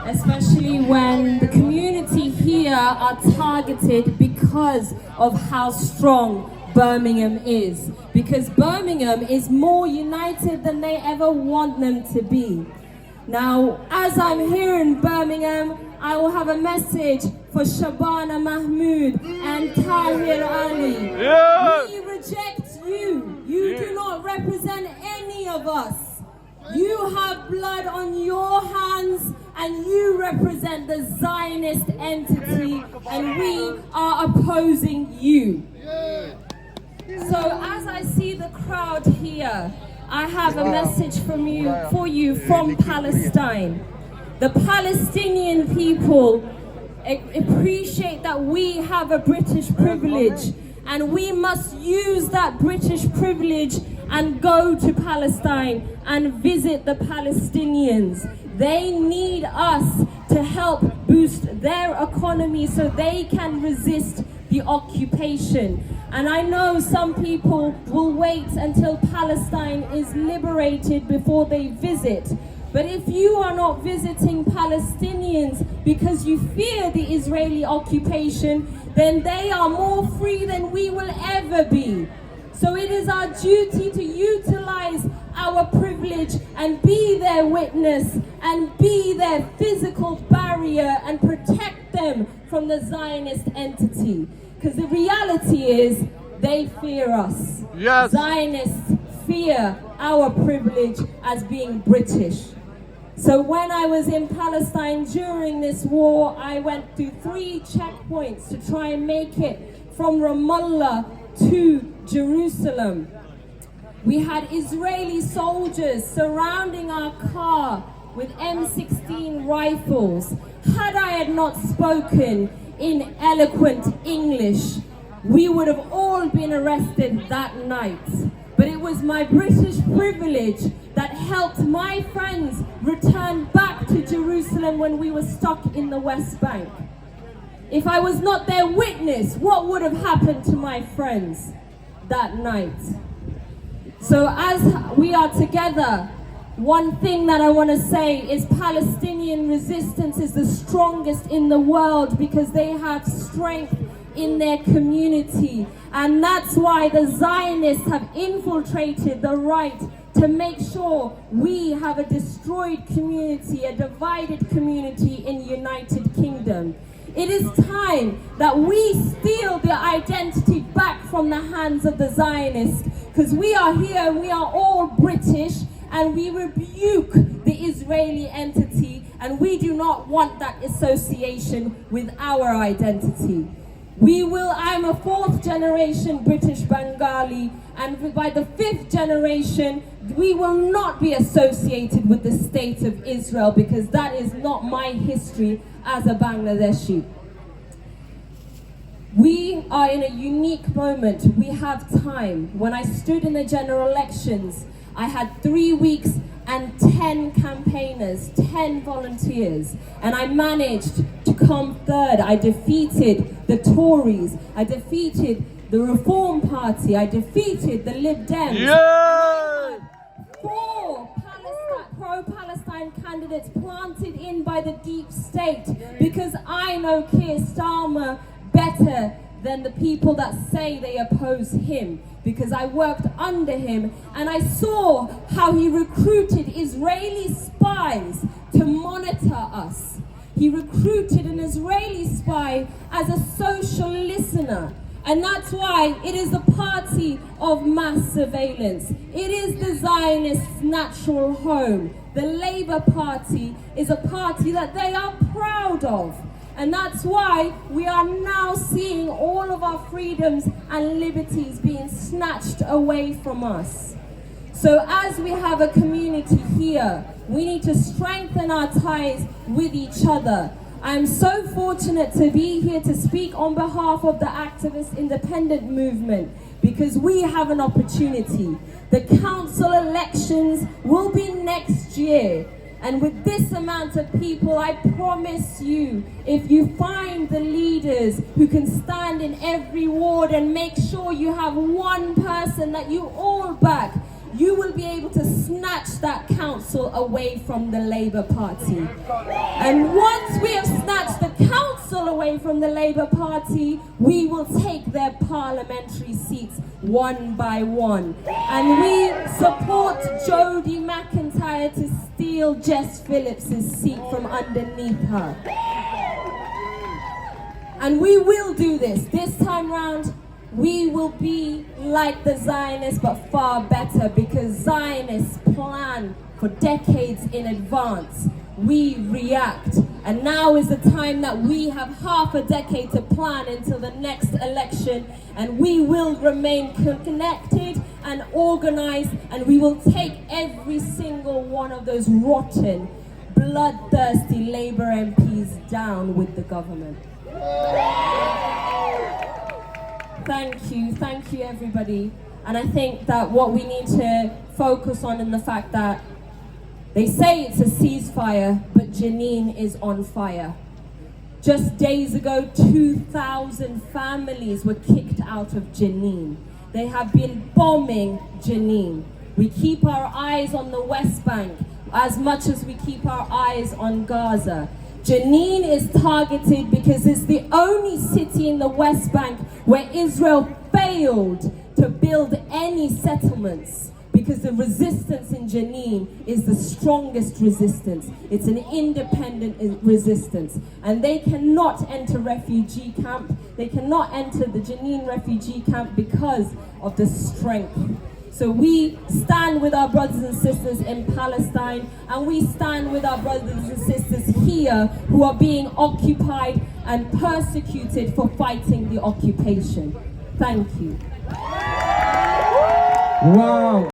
especially when the community here are targeted because of how strong Birmingham is. Because Birmingham is more united than they ever want them to be. Now, as I'm here in Birmingham, I will have a message for Shabana Mahmood and Tahir Ali. Yeah. We reject you. You do not represent any of us. You have blood on your hands and you represent the Zionist entity, and we are opposing you. So as I see the crowd here, I have a message for you from Palestine. The Palestinian people appreciate that we have a British privilege, and we must use that British privilege and go to Palestine and visit the Palestinians. They need us to help boost their economy so they can resist the occupation. And I know some people will wait until Palestine is liberated before they visit. But if you are not visiting Palestinians because you fear the Israeli occupation, then they are more free than we will ever be. So it is our duty to utilize our privilege and be their witness and be their physical barrier and protect them from the Zionist entity. Because the reality is they fear us. Yes. Zionists fear our privilege as being British. So when I was in Palestine during this war, I went through 3 checkpoints to try and make it from Ramallah to Jerusalem. We had Israeli soldiers surrounding our car with M16 rifles. Had I had not spoken in eloquent English, we would have all been arrested that night. But it was my British privilege that helped my friends return back to Jerusalem when we were stuck in the West Bank. If I was not their witness, what would have happened to my friends that night? So as we are together, one thing that I want to say is Palestinian resistance is the strongest in the world because they have strength in their community. And that's why the Zionists have infiltrated the right to make sure we have a destroyed community, a divided community in the United Kingdom. It is time that we steal the identity back from the hands of the Zionists, because we are here and we are all British and we rebuke the Israeli entity, and we do not want that association with our identity. I'm a 4th generation British Bengali, and by the 5th generation, we will not be associated with the state of Israel because that is not my history as a Bangladeshi. We are in a unique moment. We have time. When I stood in the general elections, I had 3 weeks and 10 campaigners, 10 volunteers, and I managed to come 3rd. I defeated the Tories, I defeated the Reform Party, I defeated the Lib Dems. Yeah! 4 pro-Palestine candidates planted in by the deep state, because I know Keir Starmer better than the people that say they oppose him, because I worked under him and I saw how he recruited Israeli spies to monitor us. He recruited an Israeli spy as a social listener. And that's why it is the party of mass surveillance. It is the Zionists' natural home. The Labour Party is a party that they are proud of. And that's why we are now seeing all of our freedoms and liberties being snatched away from us. So as we have a community here, we need to strengthen our ties with each other. I am so fortunate to be here to speak on behalf of the activist independent movement, because we have an opportunity. The council elections will be next year. And with this amount of people, I promise you, if you find the leaders who can stand in every ward and make sure you have one person that you all back, you will be able to snatch that council away from the Labour Party. And once we have snatched the council away from the Labour Party, we will take their parliamentary seats one by one. And we support Jodie McIntyre to steal Jess Phillips's seat from underneath her. And we will do this. This time round, we will be like the Zionists, but far better, because Zionists plan for decades in advance. We react. And now is the time that we have half a decade to plan until the next election, and we will remain connected and organized, and we will take every single one of those rotten, bloodthirsty Labour MPs down with the government. Thank you everybody. And I think that what we need to focus on is the fact that they say it's a ceasefire, but Jenin is on fire. Just days ago, 2,000 families were kicked out of Jenin. They have been bombing Jenin. We keep our eyes on the West Bank as much as we keep our eyes on Gaza. Jenin is targeted because it's the only city in the West Bank where Israel failed to build any settlements, because the resistance in Jenin is the strongest resistance. It's an independent resistance, and they cannot enter refugee camp. They cannot enter the Jenin refugee camp because of the strength. So we stand with our brothers and sisters in Palestine, and we stand with our brothers and sisters here who are being occupied and persecuted for fighting the occupation. Thank you. Wow.